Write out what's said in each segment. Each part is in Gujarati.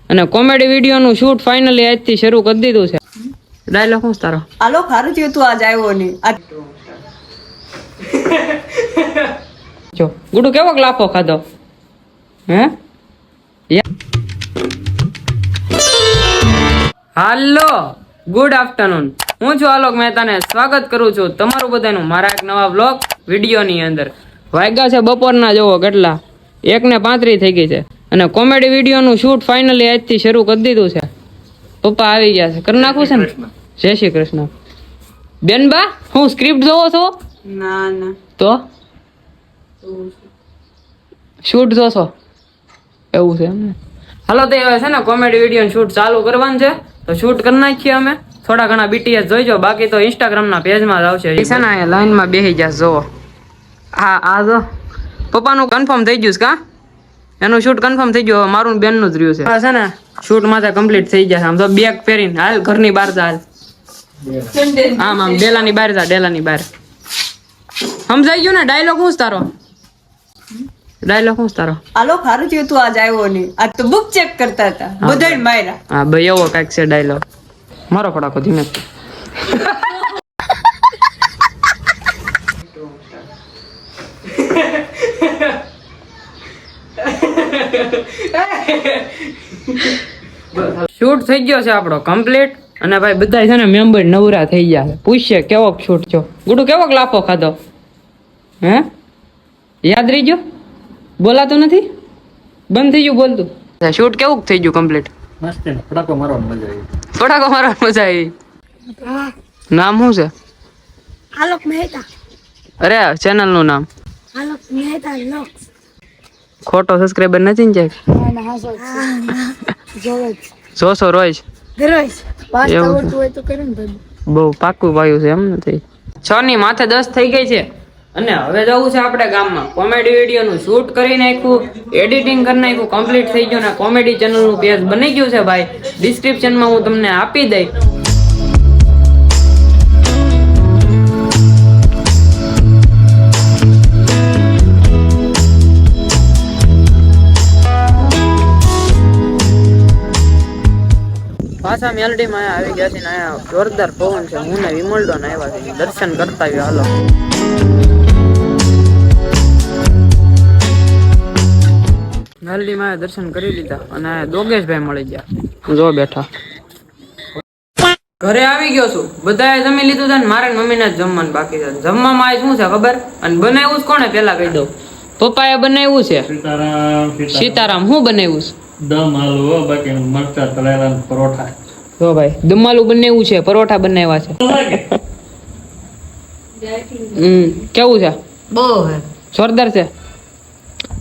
અને કોમેડી વિડીયોનું શૂટ ફાઇનલી આજથી શરૂ કરી દીધું છે. ડાયલોગ શું તારો? આલો ખારું થયું તું આજ આવ્યો નહીં. જો ગુડુ કેવો લાફો ખાધો હે? હાલો ગુડ આફ્ટરનૂન, હું છું આલોક મહેતાને સ્વાગત કરું છું તમારું બધાનું મારા એક નવા વ્લોગ વિડીયોની અંદર. વાગ્યા છે બપોરના જોવો કેટલા 1:35 થઈ ગઈ છે અને કોમેડી વિડીયોનું શૂટ ફાઇનલી આજથી શરૂ કરી દીધું છે. પપ્પા આવી ગયા છે, કરી નાખું છે ને? જય શ્રી કૃષ્ણ. બેનબા હું સ્ક્રિપ્ટ જોવો છો? ના ના તો શૂટ જોશો એવું છે એમ ને? હાલો તો હવે છે ને કોમેડી વિડીયો શૂટ ચાલુ કરવાનું છે તો શૂટ કરી નાખીએ અમે. થોડા ઘણા BTS જોઈજો, બાકી તો ઇન્સ્ટાગ્રામના પેજમાં જ આવશે. છે ને અહીંયા લાઈનમાં બેસી જશે જોવો. હા આ જો પપ્પાનું કન્ફર્મ થઈ ગયું છે કા? એનું શૂટ કન્ફર્મ થઈ ગયું, હવે મારું બેનનું જ રહ્યું છે. છે ને શૂટ માથે કમ્પ્લીટ થઈ જશે. આમ તો બેગ પહેરીને હાલ ઘરની બહાર જા હાલ. આમ આમ ડેલાની બહાર જા, ડેલાની બહાર. સમજાઈ ગયું ને? ડાયલોગ શું તારો? ડાયલોગ શું તારો? આલો ખારું થયું તું આજ આવ્યો નહીં. આજ તો બુક ચેક કરતા હતા બધાય માયરા. હા ભાઈ એવો કાંઈક છે ડાયલોગ. મારો ફટાકો ધીમે. શૂટ થઈ ગયો છે આપણો કમ્પ્લીટ અને ભાઈ બધા છે ને મેમ્બર નવરા થઈ ગયા છે. પૂછશે કેવો શૂટ છો? ગુડુ કેવો લાફો ખાધો હે? યાદ રહી ગયો? બોલાતું નથી? બંધ થઈ ગયું બોલતું? શૂટ કેવું થઈ ગયું કમ્પ્લીટ? મસ્ત ને, ફટાકો મારવાની મજા આવી. ફટાકો મારવાની મજા આવી. નામ શું છે? આલોક મહેતા. અરે ચેનલ નું નામ? આલોક મહેતા વ્લોગ્સ. ખોટો સબસ્ક્રાઇબર નથી ને? જોશો રોજ? દરરોજ પાસ એવું છે. આવડતું હોય તો કરે ને ભાઈ. બહુ પાકું પાયું છે એમ નથી? 6 ની માથે 10 થઈ ગઈ છે અને હવે જવું છે આપણે ગામમાં. કોમેડી વિડીયોનું શૂટ કરી નાખ્યું, એડિટિંગ કરી નાખ્યું, કમ્પ્લીટ થઈ ગયું ને કોમેડી ચેનલનું પેજ બની ગયું છે ભાઈ. ડિસ્ક્રિપ્શનમાં હું તમને આપી દઈ. પાછા મેલડીમાં આવી ગયા છે ને અહીંયા જોરદાર પવન છે. હું ને વિમલડો ને આવ્યા છે, દર્શન કરતા આવ્યા. હાલો મેલડીમાં દર્શન કરી લીધા અને દોગેશભાઈ મળી ગયા. જો બેઠા. ઘરે આવી ગયો છું, બધાએ જમી લીધું છે ને મારે મમ્મીને જ જમવાનું બાકી છે. જમવામાં આજ શું છે ખબર? અને બનાવ્યું છે કોને પેલા કહી દઉં. પપ્પાએ બનાવ્યું છે સીતારામ. શું બનાવ્યું છે? દમ આલુ, બાકી મરચા તળેલા ને પરોઠા. જો ભાઈ દમાલું બનાવ્યું છે, પરોઠા બનાવ્યા છે. કેવું છે? બહુ હે જોરદાર છે.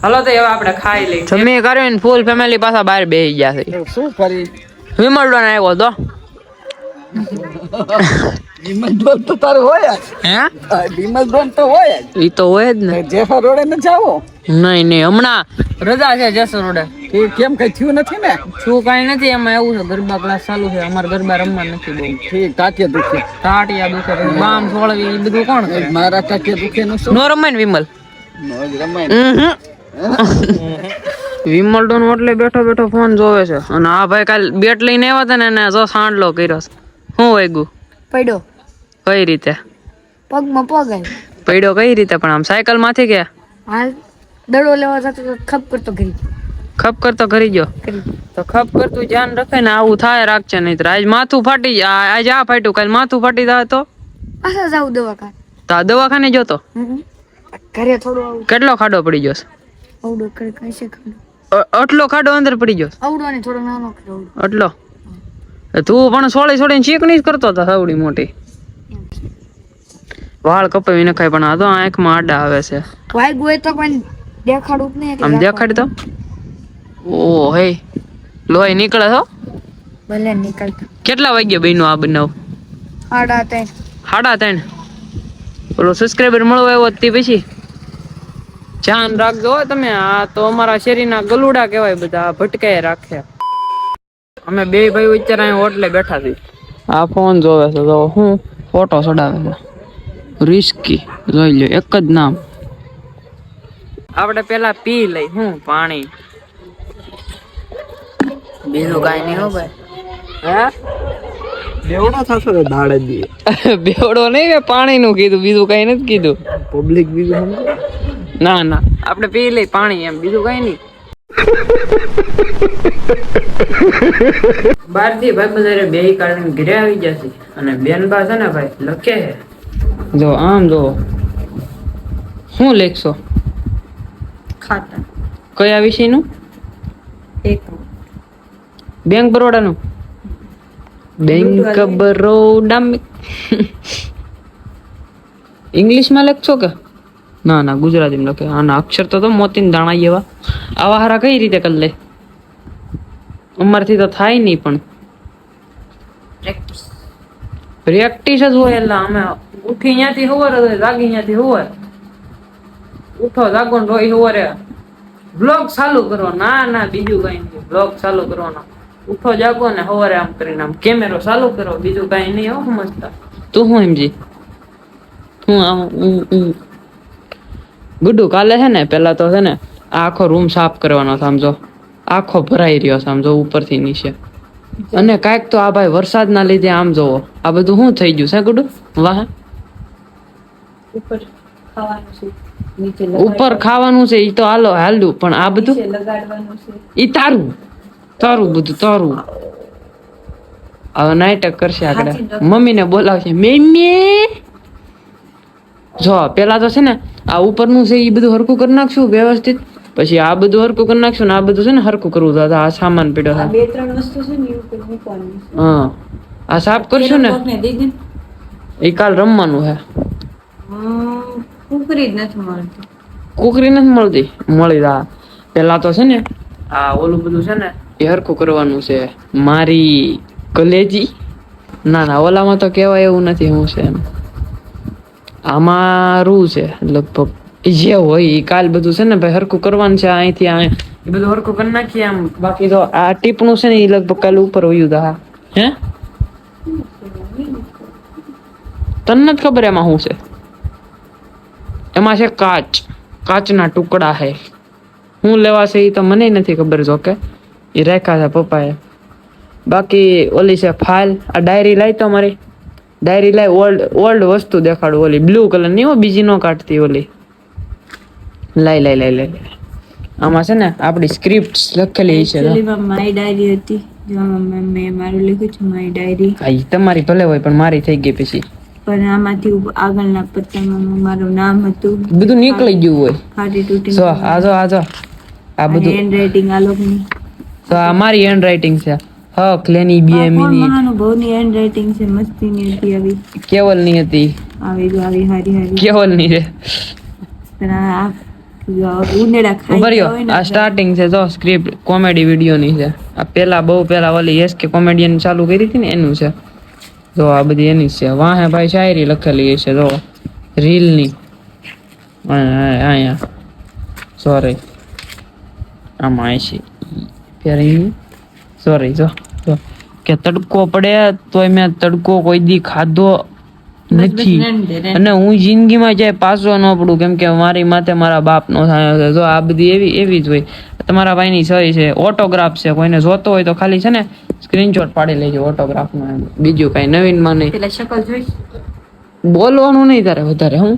હાલો તો હવે આપણે ખાઈ લઈએ. જમી કરીને ફૂલ ફેમિલી પાછા બહાર બેસી ગયા છે. શું કરી? વિમલડો ને આવ્યો તો વિમલ તો તારું હોય જ. હે? વિમલ તો હોય જ. ઈ તો હોય જ ને. જેફા રોડે ન જાવો. નહીં હમણાં રજા છે જેસર રોડે. કેમ કઈ થયું નથી ને? શું કાંઈ નથી, એમાં એવું છે ગરબા ક્લાસ ચાલુ છે. અમારે ગરબા રમવા નથી બહુ. ઠીક, કાકે દુખે. ટાટિયા દુખે, બામ સોળવી, એ બધું કોણ કરે? મારા કાકે દુખે નું શું? નો રમાય ને વિમલ? રમાય. વિમલડો નો એટલે બેઠો બેઠો ફોન જોવે છે અને આ ભાઈ કાલ બેટ લઈને આવ્યા હતા ને એને જો સાંડલો કર્યો છે. શું વાગ્યું? પડ્યો કઈ રીતે પગમાં પગ આવ્યો. પડ્યો કઈ રીતે? પણ આમ સાયકલ માંથી કે હાલ દડો લેવા જતો તો ખપ કરતો ઘરી ખપ કરતો કરી ગયો? તો ખપ કરતું ધ્યાન રાખે ને, આવું થાય રાખશે નહીં. આજ માથું ફાટી જાય, આજ આ ફાટ્યું, કાલ માથું ફાટી જાય તો પાછા જાવ દવાખાને. તો આ દવાખાને જોતો ઘરે થોડું આવું કેટલો ખાડો પડી ગયો છે? આવડો કરે કઈ છે ખાડો આટલો ખાડો અંદર પડી ગયો? આવડો ને થોડો નાનો ખાડો આટલો? તું પણ સોળી સોળીને ચીકણી જ કરતો હતો સવડી મોટી. વાળ કપાવી નખાય પણ આ તો આંખમાં આડા આવે છે. વાઈગ હોય તો પણ દેખાડું જ નહીં. આમ દેખાડી તો ઓ હે લોહી નીકળે છો. ભલે નીકળતા. કેટલા વાગ્યા બન્યો આ બનાવ? 3:30. 3:30. ઓલો સબસ્ક્રાઇબર મળવા આવ્યો તે પછી ધ્યાન રાખજો તમે. આ તો અમારા શેરીના ગલુડા કહેવાય, બધા ભટકાય રાખે. અમે બે ભાઈ અત્યારે અહીં હોટલે બેઠા છીએ. આ ફોન જોવે છે તો હું ફોટો ચડાવે છે. રિસ્કી જોઈ લ્યો, એક જ નામ. આપણે પેલા પી લઈ હું પાણી. બીજું કાંઈ નહીં હો ભાઈ. હે બેવડો થશો તો દાડે દી બેવડો નહીં, મેં પાણીનું કીધું, બીજું કઈ નથી કીધું. પબ્લિક બીજું સમજે. ના ના, આપણે પી લઈ પાણી, એમ બીજું કઈ નહીં. બહારથી ભાઈ બધા બે કાઢીને ઘરે આવી જશે અને બેનબા છે ને ભાઈ લખે છે. જો આમ જો શું લેખશો? ખાતા કયા વિષયનું? એક બેંક બરોડાનું. બેંક બરોડા ઇંગ્લિશમાં લખશો કે? ના ના, ગુજરાતીમાં લખે. આના અક્ષર તો મોતીન દાણા જેવા. આવા હારા કઈ રીતે કરી લે? અમારથી તો થાય નહીં, પણ પ્રેક્ટિસ પ્રેક્ટિસ જ હોય. એટલે અમે ઉઠી ત્યાંથી હોવાર જાગી ત્યાંથી હોવાર, ઉઠો જાગો ને રોઈ હોવારે બ્લોગ ચાલુ કરો. ના ના, બીજું કઈ નહીં, બ્લોગ ચાલુ કરવાનો. ઉઠો જાગો ને સવારે આમ કરીને આમ કેમેરો ચાલુ કરો, બીજું કઈ નહીં. હો સમજતા તું શું સમજી? હું આમ ગુડ્ડુ કાલે છે ને, પેલા તો છે ને આ આખો રૂમ સાફ કરવાનો સમજો, આખો ભરાઈ રહ્યો સમજો ઉપરથી નીચે. અને કાંઈક તો આ ભાઈ વરસાદના લીધે આમ જોવો આ બધું શું થઈ ગયું છે ગુડ્ડુ? વાહ, ઉપર ખાવાનું છે, નીચે ઉપર ખાવાનું છે ઈ તો હાલું, પણ આ બધું લગાડવાનું છે. ઈ તારું બધું તારું. હવે નાટક કરશે આગળ, મમ્મીને બોલાવશે મમ્મી. જો પેલા તો છે ને આ ઉપરનું છે એ બધું હરખું કરી નાખશું વ્યવસ્થિત, પછી આ બધું હરખું કરી નાખશું ને આ બધું છે ને હરખું કરવું તો આ સામાન પડ્યો આ છે. 2-3 વસ્તુ છે ને એ ઉપર મૂકવાની છે. હા, આ સાફ કરશું ને કોકને દઈ દે. એ કાલ રમવાનું છે. કુકરી જ નથી મળતી. કુકરી નથી મળતી, મળી જા. પેલા તો છે ને આ ઓલું બધું છે ને એ હરખું કરવાનું છે. મારી કલેજી, ના ના ઓલામાં તો કહેવાય એવું નથી. શું છે એમ, આમાં રૂ છે લગભગ જે હોય એ કાલ બધું છે ને ભાઈ હરખું કરવાનું છે. અહીંથી આ એ બધું હરખું કરી નાખીએ આમ. બાકી તો આ ટીપણું છે ને એ લગભગ કાલ ઉપર વયું દા. હે તને નથી ખબર એમાં શું છે? એમાં છે કાચના ટુકડા છે. શું લેવા છે એ તો મને નથી ખબર. જો કે એ રાખ્યા છે પપ્પાએ. બાકી ઓલી છે ફાઇલ. આ ડાયરી લાવી તો મારી ડાયરી લાવી. ઓલ્ડ વસ્તુ દેખાડું. ઓલી બ્લુ કલર ની હો, બીજી નો કાઢતી ઓલી. લાઈ આમાં છે ને આપડી સ્ક્રિપ્ટ લખેલી છે. એકચ્યુઅલીમાં મારી ડાયરી હતી, જેમાં મેં મારું લખ્યું છે મારી ડાયરી. હા, તમારી ભલે હોય પણ મારી થઈ ગઈ પછી. પણ આમાંથી આગળના પત્તામાં મારું નામ હતું. બધું નીકળી ગયું હોય. ફાટી તૂટી જો આ બધું હેન્ડ રાઇટિંગ આ લોકોની. તો આ મારી હેન્ડ રાઇટિંગ છે. હક લેની બે મિનિટ. મહાનુભાવની હેન્ડ રાઇટિંગ છે, મસ્તીની હતી. આવી કેવલ ની હતી. આવી હારી કેવલ ની છે. પણ આ ઉનેડા ખાઈ ઉભર્યો હોય ને આ સ્ટાર્ટિંગ છે. જો સ્ક્રિપ્ટ કોમેડી વિડીયો ની છે. આ બહુ પેલા ઓલી એસ કે કોમેડિયન ચાલુ કરી હતી ને એનું છે. જો આ બધી એની છે. વાહે ભાઈ શાયરી લખેલી છે. જો રીલ ની અહીંયા સોરી આમાં આવી છે ફેરી. સોરી જો કે તડકો પડે તોય મેં તડકો કોઈ દી ખાધો નથી, અને હું જિંદગીમાં જાય પાછો ન પડું, કેમ કે મારી માથે મારા બાપ નો થાય છે. જો આ બધી એવી જ હોય. તમારા ભાઈની સહી છે, ઓટોગ્રાફ છે. કોઈને જોતો હોય તો ખાલી છે ને સ્ક્રીનશોટ પાડી લેજો ઓટોગ્રાફ નો. બીજું કઈ નવીન માં નહીં. પેલા શકલ જોઈ બોલવાનું નહીં તારે વધારે. હું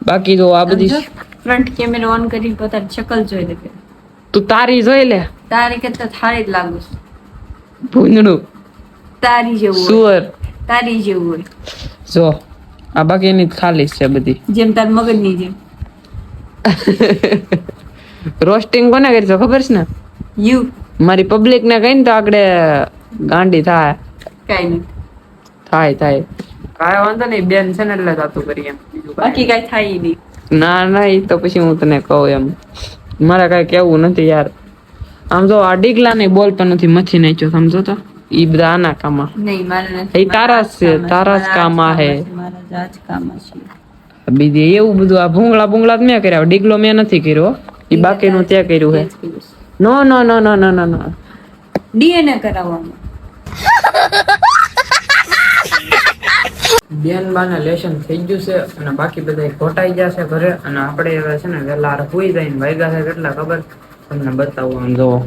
બાકી તો આ બધી ફ્રન્ટ કેમેરા ઓન કરી પોતાની શકલ જોઈ દે. તું તારી જોઈ લે. તારી કરતા થાળી જ લાગુ છે. ભૂંડનું તારી જેવું હોય, સુઅર. તારી જેવું હોય. જો આ બાકી એની ખાલી છે બધી. જેમ તાર મગજની જેમ. રોસ્ટિંગ કોને કરી છે ખબર છે ને? યુ મારી પબ્લિક ને કઈ ને તો આગળ ગાંડી થાય. કઈ નહીં, થાય કાંઈ વાંધો નહીં. બેન છે ને એટલે જાતું કરી એમ. બાકી કઈ થાય ઈ નહીં. ના એ તો પછી હું તને કહું એમ. મારે કઈ કેવું નથી યાર. આમ જો આ ડીગલા ને બોલ પણ નથી મથી નાખ્યો સમજો તો. ઈ બધા આના કામમાં નહીં, મારે નથી. એ તારા જ છે, તારા જ કામમાં હે. મારા જ કામમાં છે. બીજી એવું બધું આ ભૂંગળા જ મેં કર્યા. ડીગલો મેં નથી કર્યો. ઈ બાકીનું તે કર્યું હે. નો ડીએનએ કરાવવાનું. બેન બાને લેશન થઈ ગયું છે અને બાકી બધા ખોટાઈ જશે ઘરે. અને આપણે હવે છે ને વહેલા હુઈ જઈને વાગ્યા છે કેટલા ખબર તમને બતાવું. આમ જોવો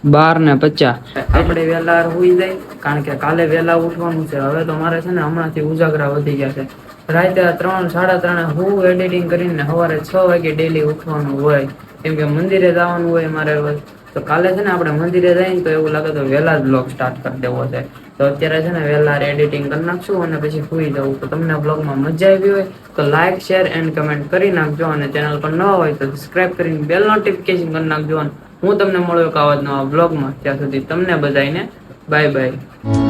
12:50 આપણે વહેલા હોઈ જાય કારણ કે કાલે વહેલા ઉઠવાનું છે. હવે તો મારે છે ને હમણાંથી ઉજાગરા વધી ગયા છે. રાતે 3, 3:30 હું એડિટિંગ કરીને સવારે 6 વાગે ડેલી ઉઠવાનું હોય કેમ કે મંદિરે જવાનું હોય મારે. તો કાલે છે ને આપણે મંદિરે જઈને તો એવું લાગે તો વહેલા જ બ્લોગ સ્ટાર્ટ કરી દેવો છે. તો અત્યારે છે ને વહેલા એડિટિંગ કરી નાખશું અને પછી સુઈ જવું. તો તમને બ્લોગમાં મજા આવી હોય તો લાઈક, શેર એન્ડ કમેન્ટ કરી નાખજો અને ચેનલ પર ન હોય તો સબસ્ક્રાઇબ કરીને બેલ નોટિફિકેશન કરી નાખજો. અને હું તમને મળ્યો એક આવા જ નવા બ્લોગમાં. ત્યાં સુધી તમને બધાને બાય બાય.